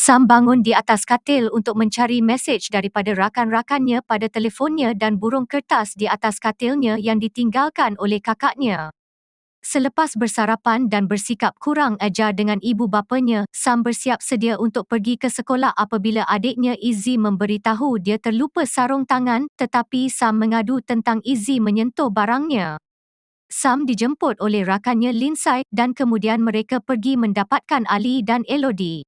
Sam bangun di atas katil untuk mencari mesej daripada rakan-rakannya pada telefonnya dan burung kertas di atas katilnya yang ditinggalkan oleh kakaknya. Selepas bersarapan dan bersikap kurang ajar dengan ibu bapanya, Sam bersiap sedia untuk pergi ke sekolah apabila adiknya Izzy memberitahu dia terlupa sarung tangan, tetapi Sam mengadu tentang Izzy menyentuh barangnya. Sam dijemput oleh rakannya Lindsay dan kemudian mereka pergi mendapatkan Ali dan Elodie.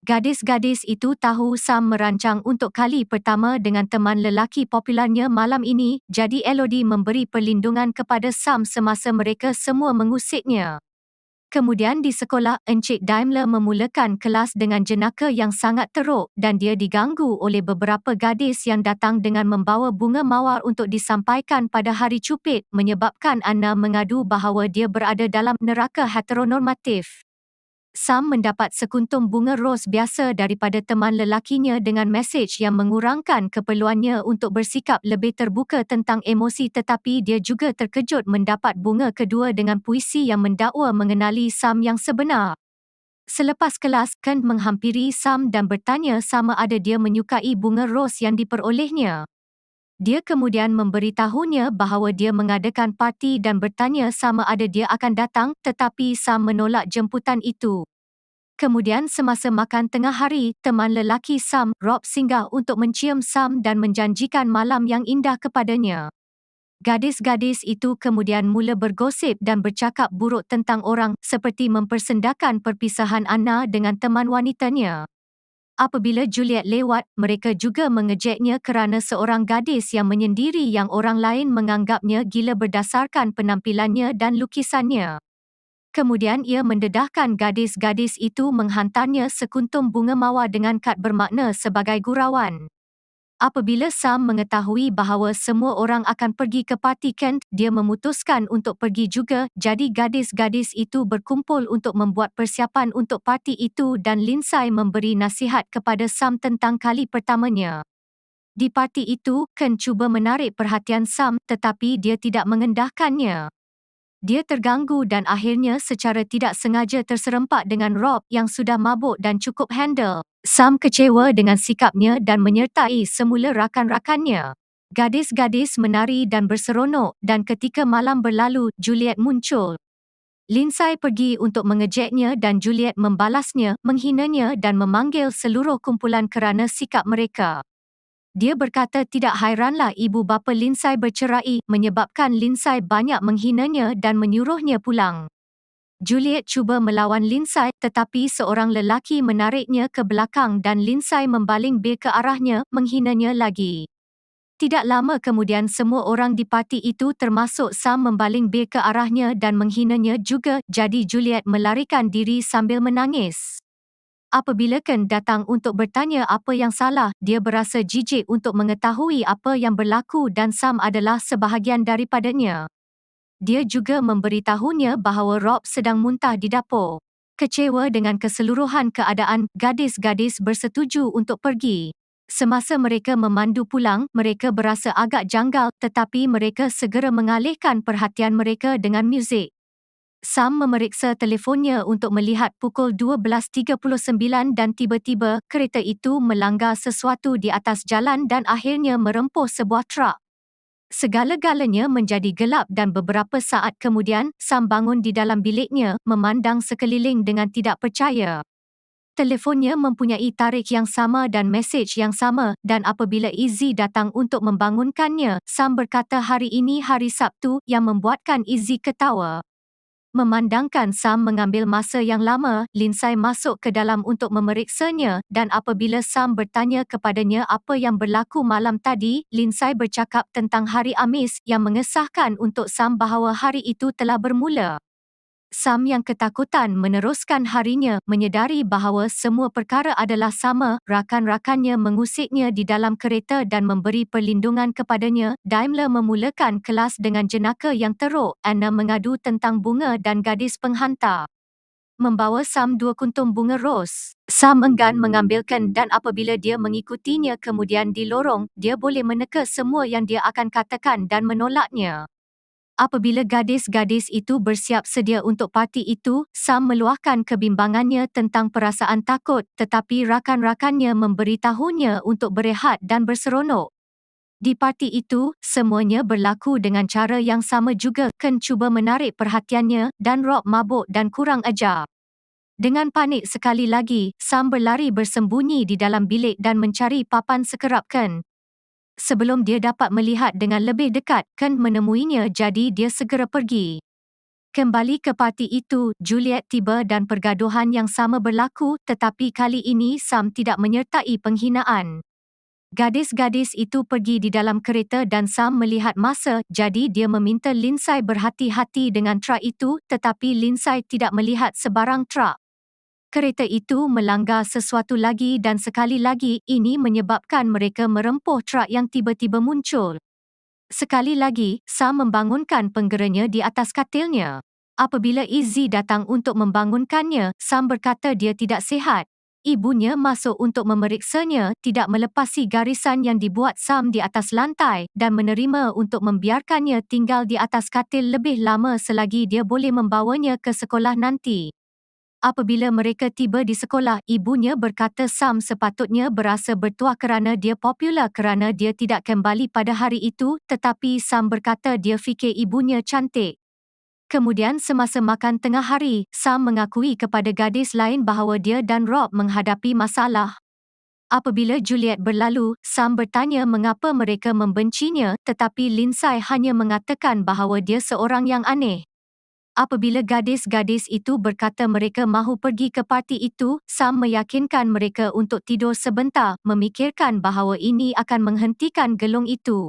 Gadis-gadis itu tahu Sam merancang untuk kali pertama dengan teman lelaki popularnya malam ini, jadi Elodie memberi perlindungan kepada Sam semasa mereka semua mengusiknya. Kemudian di sekolah, Encik Daimler memulakan kelas dengan jenaka yang sangat teruk dan dia diganggu oleh beberapa gadis yang datang dengan membawa bunga mawar untuk disampaikan pada hari cupid, menyebabkan Anna mengadu bahawa dia berada dalam neraka heteronormatif. Sam mendapat sekuntum bunga ros biasa daripada teman lelakinya dengan mesej yang mengurangkan keperluannya untuk bersikap lebih terbuka tentang emosi, tetapi dia juga terkejut mendapat bunga kedua dengan puisi yang mendakwa mengenali Sam yang sebenar. Selepas kelas, Kent menghampiri Sam dan bertanya sama ada dia menyukai bunga ros yang diperolehnya. Dia kemudian memberitahunya bahawa dia mengadakan parti dan bertanya sama ada dia akan datang, tetapi Sam menolak jemputan itu. Kemudian semasa makan tengah hari, teman lelaki Sam, Rob, singgah untuk mencium Sam dan menjanjikan malam yang indah kepadanya. Gadis-gadis itu kemudian mula bergosip dan bercakap buruk tentang orang, seperti mempersendakan perpisahan Anna dengan teman wanitanya. Apabila Juliet lewat, mereka juga mengejeknya kerana seorang gadis yang menyendiri yang orang lain menganggapnya gila berdasarkan penampilannya dan lukisannya. Kemudian ia mendedahkan gadis-gadis itu menghantarnya sekuntum bunga mawar dengan kad bermakna sebagai gurauan. Apabila Sam mengetahui bahawa semua orang akan pergi ke parti Kent, dia memutuskan untuk pergi juga, jadi gadis-gadis itu berkumpul untuk membuat persiapan untuk parti itu dan Lindsay memberi nasihat kepada Sam tentang kali pertamanya. Di parti itu, Kent cuba menarik perhatian Sam tetapi dia tidak mengendahkannya. Dia terganggu dan akhirnya secara tidak sengaja terserempak dengan Rob yang sudah mabuk dan cukup handal. Sam kecewa dengan sikapnya dan menyertai semula rakan-rakannya. Gadis-gadis menari dan berseronok dan ketika malam berlalu, Juliet muncul. Lindsay pergi untuk mengejeknya dan Juliet membalasnya, menghinanya dan memanggil seluruh kumpulan kerana sikap mereka. Dia berkata tidak hairanlah ibu bapa Lindsay bercerai, menyebabkan Lindsay banyak menghinanya dan menyuruhnya pulang. Juliet cuba melawan Lindsay tetapi seorang lelaki menariknya ke belakang dan Lindsay membaling bil ke arahnya, menghinanya lagi. Tidak lama kemudian semua orang di parti itu termasuk Sam membaling bil ke arahnya dan menghinanya juga, jadi Juliet melarikan diri sambil menangis. Apabila Ken datang untuk bertanya apa yang salah, dia berasa jijik untuk mengetahui apa yang berlaku dan Sam adalah sebahagian daripadanya. Dia juga memberitahunya bahawa Rob sedang muntah di dapur. Kecewa dengan keseluruhan keadaan, gadis-gadis bersetuju untuk pergi. Semasa mereka memandu pulang, mereka berasa agak janggal tetapi mereka segera mengalihkan perhatian mereka dengan muzik. Sam memeriksa telefonnya untuk melihat pukul 12.39 dan tiba-tiba kereta itu melanggar sesuatu di atas jalan dan akhirnya merempuh sebuah truk. Segala-galanya menjadi gelap dan beberapa saat kemudian, Sam bangun di dalam biliknya, memandang sekeliling dengan tidak percaya. Telefonnya mempunyai tarikh yang sama dan mesej yang sama dan apabila Izzy datang untuk membangunkannya, Sam berkata hari ini hari Sabtu yang membuatkan Izzy ketawa. Memandangkan Sam mengambil masa yang lama, Lindsay masuk ke dalam untuk memeriksanya dan apabila Sam bertanya kepadanya apa yang berlaku malam tadi, Lindsay bercakap tentang hari Amis yang mengesahkan untuk Sam bahawa hari itu telah bermula. Sam yang ketakutan meneruskan harinya, menyedari bahawa semua perkara adalah sama, rakan-rakannya mengusiknya di dalam kereta dan memberi perlindungan kepadanya. Daimler memulakan kelas dengan jenaka yang teruk, Anna mengadu tentang bunga dan gadis penghantar. Membawa Sam 2 kuntum bunga ros. Sam enggan mengambilkan dan apabila dia mengikutinya kemudian di lorong, dia boleh meneka semua yang dia akan katakan dan menolaknya. Apabila gadis-gadis itu bersiap sedia untuk parti itu, Sam meluahkan kebimbangannya tentang perasaan takut, tetapi rakan-rakannya memberitahunya untuk berehat dan berseronok. Di parti itu, semuanya berlaku dengan cara yang sama juga. Ken cuba menarik perhatiannya dan Rob mabuk dan kurang ajar. Dengan panik sekali lagi, Sam berlari bersembunyi di dalam bilik dan mencari papan sekerap Ken. Sebelum dia dapat melihat dengan lebih dekat, Ken menemuinya jadi dia segera pergi. Kembali ke parti itu, Juliet tiba dan pergaduhan yang sama berlaku, tetapi kali ini Sam tidak menyertai penghinaan. Gadis-gadis itu pergi di dalam kereta dan Sam melihat masa, jadi dia meminta Lindsay berhati-hati dengan truk itu, tetapi Lindsay tidak melihat sebarang truk. Kereta itu melanggar sesuatu lagi dan sekali lagi ini menyebabkan mereka merempuh truk yang tiba-tiba muncul. Sekali lagi, Sam membangunkan penggeranya di atas katilnya. Apabila Izzy datang untuk membangunkannya, Sam berkata dia tidak sihat. Ibunya masuk untuk memeriksanya, tidak melepasi garisan yang dibuat Sam di atas lantai dan menerima untuk membiarkannya tinggal di atas katil lebih lama selagi dia boleh membawanya ke sekolah nanti. Apabila mereka tiba di sekolah, ibunya berkata Sam sepatutnya berasa bertuah kerana dia popular kerana dia tidak kembali pada hari itu, tetapi Sam berkata dia fikir ibunya cantik. Kemudian semasa makan tengah hari, Sam mengakui kepada gadis lain bahawa dia dan Rob menghadapi masalah. Apabila Juliet berlalu, Sam bertanya mengapa mereka membencinya, tetapi Lindsay hanya mengatakan bahawa dia seorang yang aneh. Apabila gadis-gadis itu berkata mereka mahu pergi ke parti itu, Sam meyakinkan mereka untuk tidur sebentar, memikirkan bahawa ini akan menghentikan gelung itu.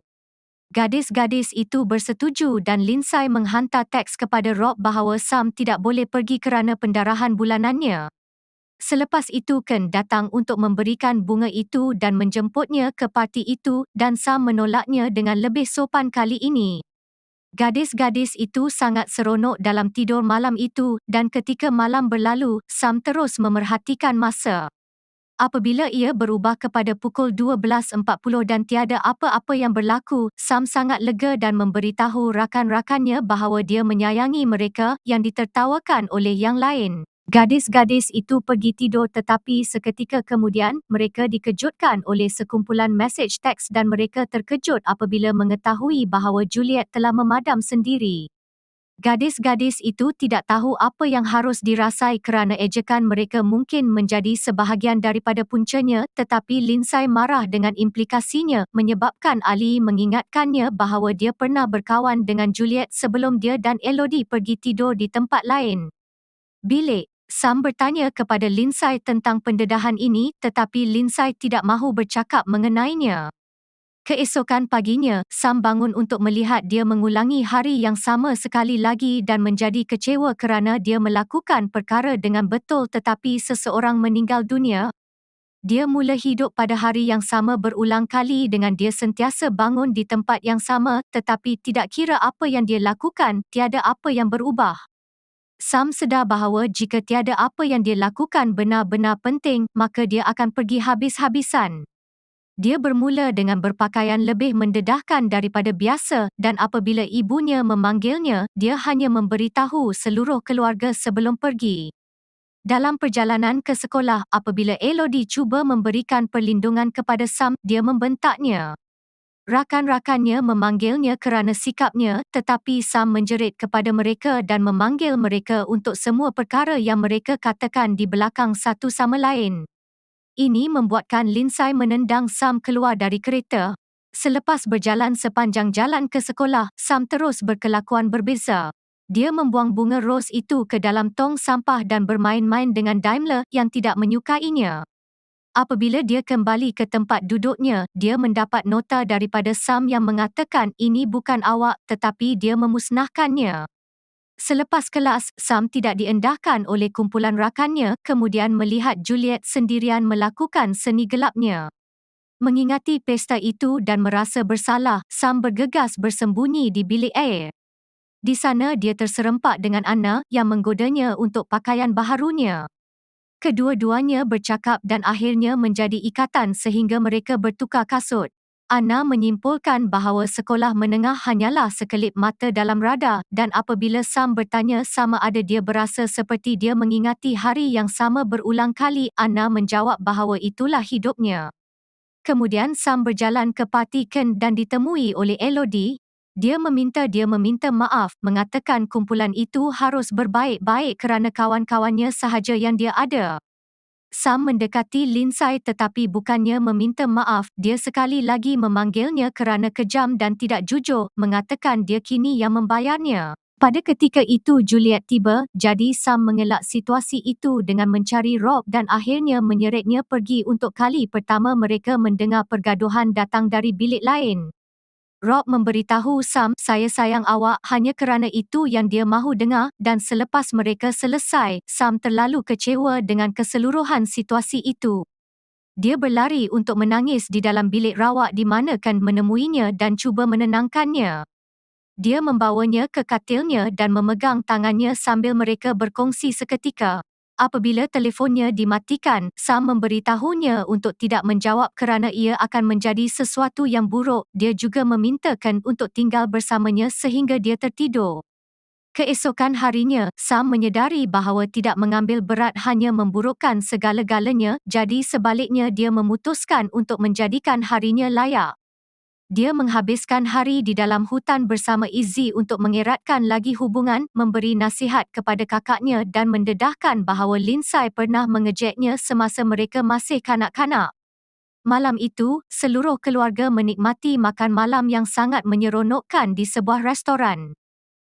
Gadis-gadis itu bersetuju dan Lindsay menghantar teks kepada Rob bahawa Sam tidak boleh pergi kerana pendarahan bulanannya. Selepas itu Ken datang untuk memberikan bunga itu dan menjemputnya ke parti itu dan Sam menolaknya dengan lebih sopan kali ini. Gadis-gadis itu sangat seronok dalam tidur malam itu dan ketika malam berlalu, Sam terus memerhatikan masa. Apabila ia berubah kepada pukul 12.40 dan tiada apa-apa yang berlaku, Sam sangat lega dan memberitahu rakan-rakannya bahawa dia menyayangi mereka yang ditertawakan oleh yang lain. Gadis-gadis itu pergi tidur tetapi seketika kemudian, mereka dikejutkan oleh sekumpulan mesej teks dan mereka terkejut apabila mengetahui bahawa Juliet telah memadam sendiri. Gadis-gadis itu tidak tahu apa yang harus dirasai kerana ejekan mereka mungkin menjadi sebahagian daripada puncanya, tetapi Lindsay marah dengan implikasinya menyebabkan Ali mengingatkannya bahawa dia pernah berkawan dengan Juliet sebelum dia dan Elodie pergi tidur di tempat lain. Bilik. Sam bertanya kepada Lindsay tentang pendedahan ini, tetapi Lindsay tidak mahu bercakap mengenainya. Keesokan paginya, Sam bangun untuk melihat dia mengulangi hari yang sama sekali lagi dan menjadi kecewa kerana dia melakukan perkara dengan betul tetapi seseorang meninggal dunia. Dia mula hidup pada hari yang sama berulang kali dengan dia sentiasa bangun di tempat yang sama tetapi tidak kira apa yang dia lakukan, tiada apa yang berubah. Sam sedar bahawa jika tiada apa yang dia lakukan benar-benar penting, maka dia akan pergi habis-habisan. Dia bermula dengan berpakaian lebih mendedahkan daripada biasa dan apabila ibunya memanggilnya, dia hanya memberitahu seluruh keluarga sebelum pergi. Dalam perjalanan ke sekolah, apabila Elodie cuba memberikan perlindungan kepada Sam, dia membentaknya. Rakan-rakannya memanggilnya kerana sikapnya, tetapi Sam menjerit kepada mereka dan memanggil mereka untuk semua perkara yang mereka katakan di belakang satu sama lain. Ini membuatkan Lindsay menendang Sam keluar dari kereta. Selepas berjalan sepanjang jalan ke sekolah, Sam terus berkelakuan berbeza. Dia membuang bunga ros itu ke dalam tong sampah dan bermain-main dengan Daimler yang tidak menyukainya. Apabila dia kembali ke tempat duduknya, dia mendapat nota daripada Sam yang mengatakan ini bukan awak tetapi dia memusnahkannya. Selepas kelas, Sam tidak diendahkan oleh kumpulan rakannya, kemudian melihat Juliet sendirian melakukan seni gelapnya. Mengingati pesta itu dan merasa bersalah, Sam bergegas bersembunyi di bilik air. Di sana dia terserempak dengan Anna yang menggodanya untuk pakaian baharunya. Kedua-duanya bercakap dan akhirnya menjadi ikatan sehingga mereka bertukar kasut. Anna menyimpulkan bahawa sekolah menengah hanyalah sekelip mata dalam radar dan apabila Sam bertanya sama ada dia berasa seperti dia mengingati hari yang sama berulang kali, Anna menjawab bahawa itulah hidupnya. Kemudian Sam berjalan ke parti Ken dan ditemui oleh Elodie. Dia meminta maaf, mengatakan kumpulan itu harus berbaik-baik kerana kawan-kawannya sahaja yang dia ada. Sam mendekati Lindsay tetapi bukannya meminta maaf, dia sekali lagi memanggilnya kerana kejam dan tidak jujur, mengatakan dia kini yang membayarnya. Pada ketika itu Juliet tiba, jadi Sam mengelak situasi itu dengan mencari Rob dan akhirnya menyeretnya pergi untuk kali pertama mereka mendengar pergaduhan datang dari bilik lain. Rob memberitahu Sam, saya sayang awak, hanya kerana itu yang dia mahu dengar, dan selepas mereka selesai, Sam terlalu kecewa dengan keseluruhan situasi itu. Dia berlari untuk menangis di dalam bilik rawat di mana Ken menemuinya dan cuba menenangkannya. Dia membawanya ke katilnya dan memegang tangannya sambil mereka berkongsi seketika. Apabila telefonnya dimatikan, Sam memberitahunya untuk tidak menjawab kerana ia akan menjadi sesuatu yang buruk. Dia juga memintakan untuk tinggal bersamanya sehingga dia tertidur. Keesokan harinya, Sam menyedari bahawa tidak mengambil berat hanya memburukkan segala-galanya, jadi sebaliknya dia memutuskan untuk menjadikan harinya layak. Dia menghabiskan hari di dalam hutan bersama Izzy untuk mengeratkan lagi hubungan, memberi nasihat kepada kakaknya dan mendedahkan bahawa Lindsay pernah mengejeknya semasa mereka masih kanak-kanak. Malam itu, seluruh keluarga menikmati makan malam yang sangat menyeronokkan di sebuah restoran.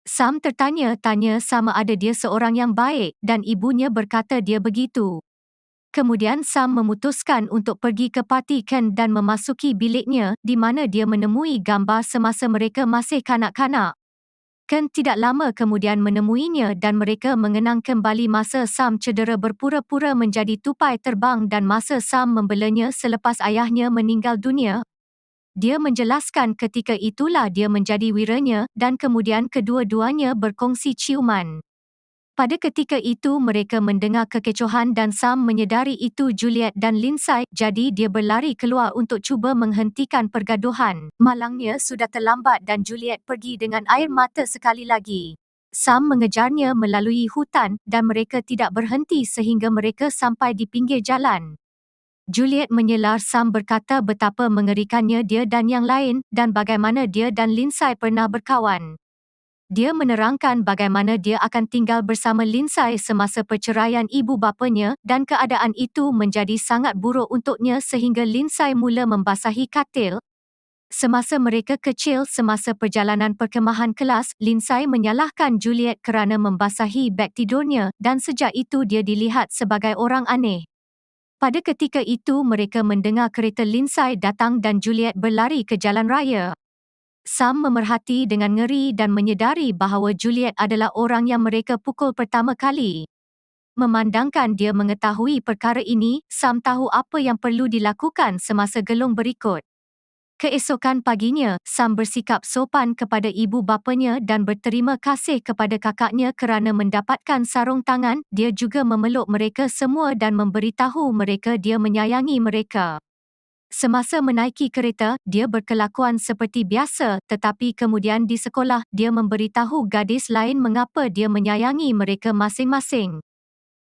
Sam tertanya-tanya sama ada dia seorang yang baik dan ibunya berkata dia begitu. Kemudian Sam memutuskan untuk pergi ke parti Ken dan memasuki biliknya di mana dia menemui gambar semasa mereka masih kanak-kanak. Ken tidak lama kemudian menemuinya dan mereka mengenang kembali masa Sam cedera berpura-pura menjadi tupai terbang dan masa Sam membelanya selepas ayahnya meninggal dunia. Dia menjelaskan ketika itulah dia menjadi wiranya dan kemudian kedua-duanya berkongsi ciuman. Pada ketika itu mereka mendengar kekecohan dan Sam menyedari itu Juliet dan Lindsay, jadi dia berlari keluar untuk cuba menghentikan pergaduhan. Malangnya sudah terlambat dan Juliet pergi dengan air mata sekali lagi. Sam mengejarnya melalui hutan dan mereka tidak berhenti sehingga mereka sampai di pinggir jalan. Juliet menyelar Sam berkata betapa mengerikannya dia dan yang lain dan bagaimana dia dan Lindsay pernah berkawan. Dia menerangkan bagaimana dia akan tinggal bersama Lindsay semasa perceraian ibu bapanya dan keadaan itu menjadi sangat buruk untuknya sehingga Lindsay mula membasahi katil. Semasa mereka kecil semasa perjalanan perkemahan kelas, Lindsay menyalahkan Juliet kerana membasahi beg tidurnya dan sejak itu dia dilihat sebagai orang aneh. Pada ketika itu mereka mendengar kereta Lindsay datang dan Juliet berlari ke jalan raya. Sam memerhati dengan ngeri dan menyedari bahawa Juliet adalah orang yang mereka pukul pertama kali. Memandangkan dia mengetahui perkara ini, Sam tahu apa yang perlu dilakukan semasa gelung berikut. Keesokan paginya, Sam bersikap sopan kepada ibu bapanya dan berterima kasih kepada kakaknya kerana mendapatkan sarung tangan. Dia juga memeluk mereka semua dan memberitahu mereka dia menyayangi mereka. Semasa menaiki kereta, dia berkelakuan seperti biasa tetapi kemudian di sekolah, dia memberitahu gadis lain mengapa dia menyayangi mereka masing-masing.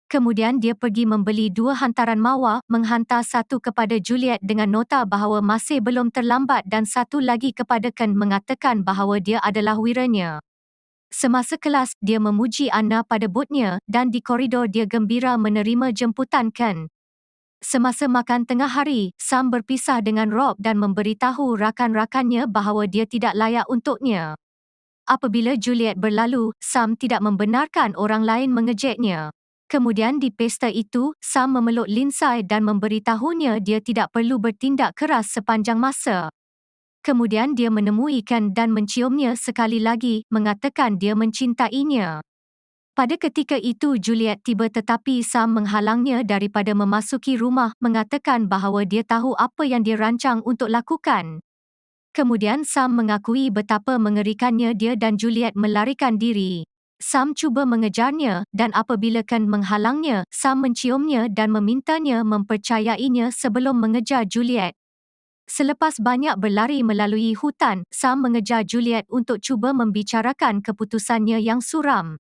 Kemudian dia pergi membeli 2 hantaran mawar, menghantar satu kepada Juliet dengan nota bahawa masih belum terlambat dan satu lagi kepada Ken mengatakan bahawa dia adalah wiranya. Semasa kelas, dia memuji Anna pada botnya dan di koridor dia gembira menerima jemputan Ken. Semasa makan tengah hari, Sam berpisah dengan Rob dan memberitahu rakan-rakannya bahawa dia tidak layak untuknya. Apabila Juliet berlalu, Sam tidak membenarkan orang lain mengejeknya. Kemudian di pesta itu, Sam memeluk Lindsay dan memberitahunya dia tidak perlu bertindak keras sepanjang masa. Kemudian dia menemui Ken dan menciumnya sekali lagi, mengatakan dia mencintainya. Pada ketika itu Juliet tiba tetapi Sam menghalangnya daripada memasuki rumah, mengatakan bahawa dia tahu apa yang dia rancang untuk lakukan. Kemudian Sam mengakui betapa mengerikannya dia dan Juliet melarikan diri. Sam cuba mengejarnya dan apabila Ken menghalangnya, Sam menciumnya dan memintanya mempercayainya sebelum mengejar Juliet. Selepas banyak berlari melalui hutan, Sam mengejar Juliet untuk cuba membicarakan keputusannya yang suram.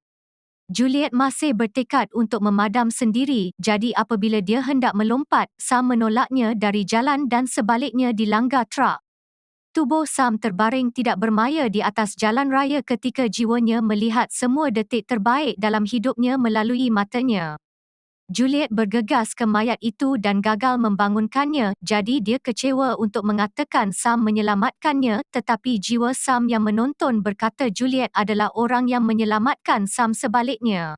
Juliet masih bertekad untuk memadam sendiri, jadi apabila dia hendak melompat, Sam menolaknya dari jalan dan sebaliknya dilanggar truk. Tubuh Sam terbaring tidak bermaya di atas jalan raya ketika jiwanya melihat semua detik terbaik dalam hidupnya melalui matanya. Juliet bergegas ke mayat itu dan gagal membangunkannya, jadi dia kecewa untuk mengatakan Sam menyelamatkannya, tetapi jiwa Sam yang menonton berkata Juliet adalah orang yang menyelamatkan Sam sebaliknya.